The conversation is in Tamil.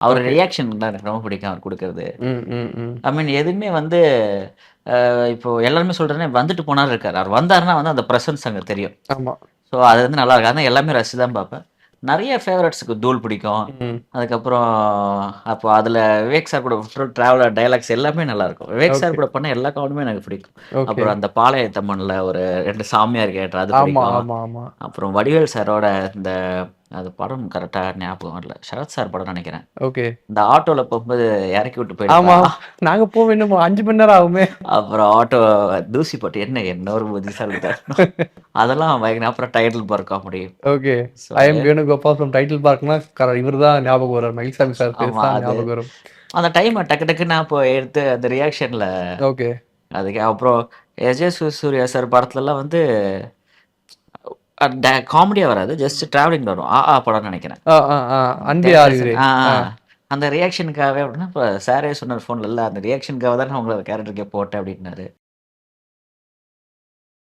அவர் ஓகே. ரியாக்ஷன் தான் எனக்கு ரொம்ப பிடிக்கும் அவர் குடுக்கறது. ம், ம், ம். ஐ மீன் எதுவுமே வந்து இப்போ எல்லாருமே சொல்றேனே வந்துட்டு போனாரு இருக்காரு. அவர் வந்தாருன்னா வந்து அந்த பிரசன்ஸ் அங்க தெரியும். ஆமா. ஸோ அது வந்து நல்லா இருக்கு. அதான் எல்லாமே ரசிச்சு தான் பார்ப்பேன். நெறைய ஃபேவரைட்ஸ்க்கு தூள் பிடிக்கும். ம். அதுக்கப்புறம் அப்போ அதில விவேக் சார் கூட ஃபுல் ட்ராவலர் டயலாக்ஸ் எல்லாமே நல்லாருக்கும். விவேக் சார் ஓகே, கூட பண்ண எல்லா காமெடியுமே எனக்கு பிடிக்கும். ஓகே. அப்புறம் அந்த பாளையத்தம்மன்ல ஒரு 2 சாமியார் கேரக்டர் அது ஆமா, பிடிக்கும். ஆமா, ஆமா. அப்புறம் வடிவேல் சாரோட இந்த அது படம் கரெக்ட்டா ஞாபகம் வரல. சரத் சார் படம்னு நெனைக்கிறேன். ஓகே. இந்த ஆட்டோல போம்போது இறக்கி விட்டு ஆமா. போயிடுவான். நாங்க போக இன்னும் 5 மணி நேரம் ஆகுமே. அப்புறம் ஆட்டோ தூசி போட்டு என்ன ஒரு புத்திசாலித்தனம். அதெல்லாம் பயங்கர அப்புறம் title bar comedy. Okay. So I am Venugopal from title பார்க்னா இவரு தான் ஞாபகம் வராரு. மயில்சாமி சார் பேர் ஆமா. தான் அது ஞாபகம் வரும். அந்த டைம டக்கு டக்குன்னு அப்போ எடுத்து அந்த ரியாக்ஷன்ல ஓகே. அதுக்கு அப்புறம் சூர்யா சார் படத்துலலாம் வந்து காமெடியா வராது. ஜஸ்ட் டிராவலிங்ல வரும். படம்னு நெனைக்கிறேன். ஆ, ஆ, ஆ. அன்பே தியேட்டர்ஸ் ஆருயிரே. ஆ. அந்த ரியாக்ஷனுக்காகவே அப்படின்னா, இப்ப சாரே சொன்னாரு ஃபோன்ல, "இல்ல அந்த ரியாக்ஷனுக்காக தான் நான் உங்கள கேரக்டருக்கே போட்டேன்" அப்படின்னாரு.